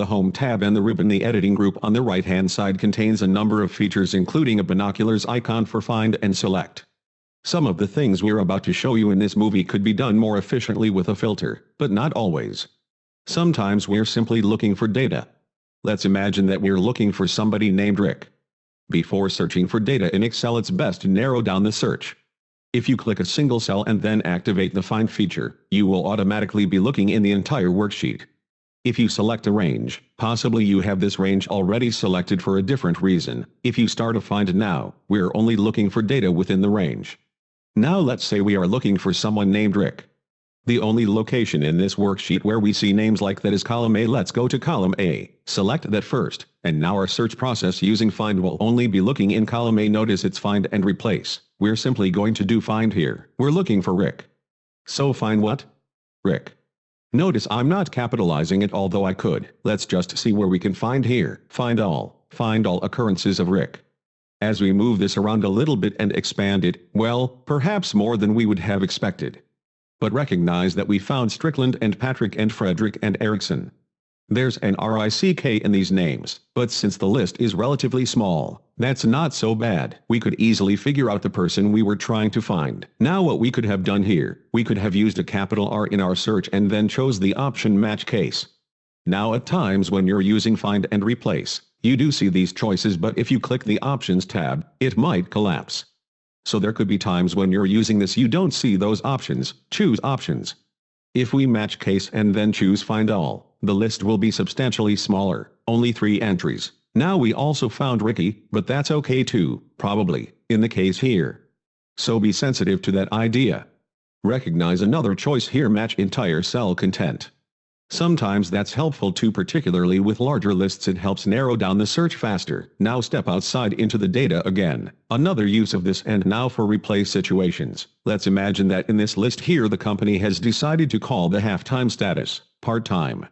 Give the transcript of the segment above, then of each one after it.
the Home tab, and the ribbon. The editing group on the right-hand side contains a number of features, including a binoculars icon for find and select. Some of the things we're about to show you in this movie could be done more efficiently with a filter, but not always. Sometimes we're simply looking for data. Let's imagine that we're looking for somebody named Rick. Before searching for data in Excel, it's best to narrow down the search. If you click a single cell and then activate the Find feature, you will automatically be looking in the entire worksheet. If you select a range, possibly you have this range already selected for a different reason. If you start a Find now, we're only looking for data within the range. Now let's say we are looking for someone named Rick. The only location in this worksheet where we see names like that is column A. Let's go to column A, select that first, and now our search process using Find will only be looking in column A. Notice it's Find and Replace. We're simply going to do Find here. We're looking for Rick. So find what? Rick. Notice I'm not capitalizing it, although I could. Let's just see where we can find here. Find all occurrences of Rick. As we move this around a little bit and expand it, well, perhaps more than we would have expected. But recognize that we found Strickland and Patrick and Frederick and Erickson. There's an RICK in these names, but since the list is relatively small, that's not so bad. We could easily figure out the person we were trying to find. Now what we could have done here, we could have used a capital R in our search and then chose the option Match Case. Now at times when you're using Find and Replace, you do see these choices, but if you click the Options tab, it might collapse. So there could be times when you're using this you don't see those options. Choose Options. If we match case and then choose Find All, the list will be substantially smaller, only 3 entries. Now we also found Ricky, but that's okay too, probably, in the case here. So be sensitive to that idea. Recognize another choice here, match entire cell content. Sometimes that's helpful too, particularly with larger lists. It helps narrow down the search faster. Now step outside into the data again. Another use of this, and now for replace situations. Let's imagine that in this list here the company has decided to call the half-time status part-time.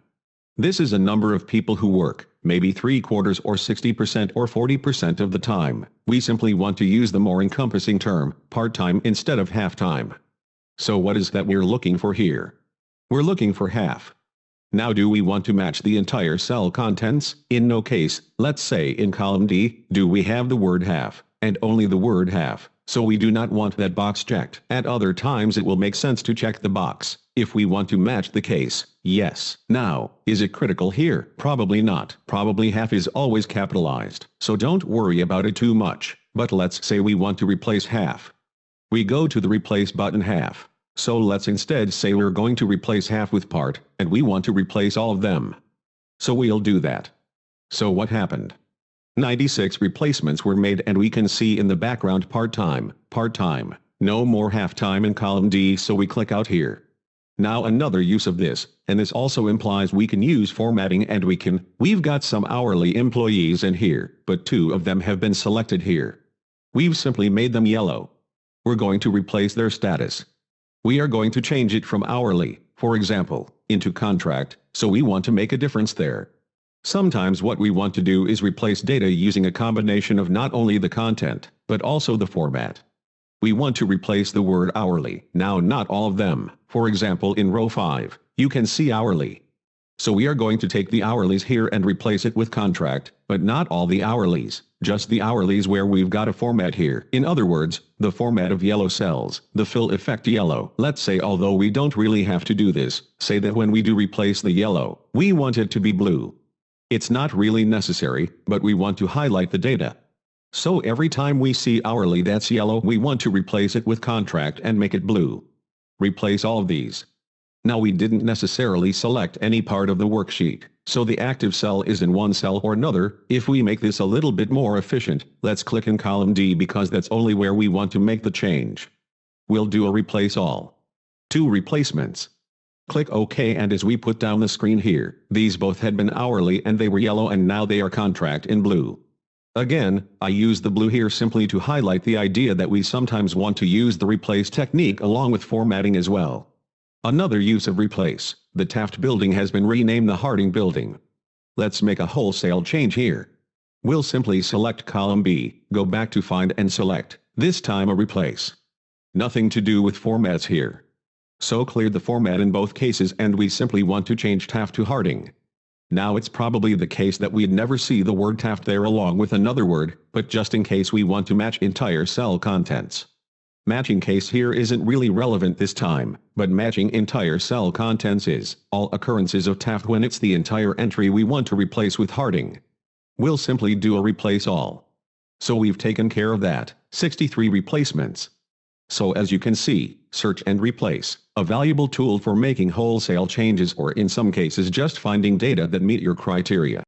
This is a number of people who work, maybe 3/4 or 60% or 40% of the time. We simply want to use the more encompassing term, part-time, instead of half-time. So what is that we're looking for here? We're looking for half. Now do we want to match the entire cell contents? In no case. Let's say in column D, do we have the word half, and only the word half, so we do not want that box checked. At other times it will make sense to check the box, if we want to match the case. Yes. Now, is it critical here? Probably not. Probably half is always capitalized, so don't worry about it too much. But let's say we want to replace half. We go to the Replace button, half. So let's instead say we're going to replace half with part, and we want to replace all of them. So we'll do that. So what happened? 96 replacements were made, and we can see in the background part-time, no more half-time in column D, so we click out here. Now another use of this, and this also implies we can use formatting, and we've got some hourly employees in here, but 2 of them have been selected here. We've simply made them yellow. We're going to replace their status. We are going to change it from hourly, for example, into contract, so we want to make a difference there. Sometimes what we want to do is replace data using a combination of not only the content, but also the format. We want to replace the word hourly. Now not all of them. For example, in row 5, you can see hourly. So we are going to take the hourlies here and replace it with contract, but not all the hourlies, just the hourlies where we've got a format here. In other words, the format of yellow cells, the fill effect yellow. Let's say, although we don't really have to do this, say that when we do replace the yellow, we want it to be blue. It's not really necessary, but we want to highlight the data. So every time we see hourly that's yellow, we want to replace it with contract and make it blue. Replace all of these. Now we didn't necessarily select any part of the worksheet, so the active cell is in one cell or another. If we make this a little bit more efficient, let's click in column D because that's only where we want to make the change. We'll do a replace all. 2 replacements. Click OK, and as we put down the screen here, these both had been hourly and they were yellow, and now they are contract in blue. Again, I use the blue here simply to highlight the idea that we sometimes want to use the replace technique along with formatting as well. Another use of replace, the Taft building has been renamed the Harding building. Let's make a wholesale change here. We'll simply select column B, go back to Find and select, this time a replace. Nothing to do with formats here. So clear the format in both cases, and we simply want to change Taft to Harding. Now it's probably the case that we'd never see the word Taft there along with another word, but just in case we want to match entire cell contents. Matching case here isn't really relevant this time, but matching entire cell contents is all occurrences of Taft when it's the entire entry we want to replace with Harding. We'll simply do a replace all. So we've taken care of that, 63 replacements. So as you can see, search and replace, a valuable tool for making wholesale changes or in some cases just finding data that meet your criteria.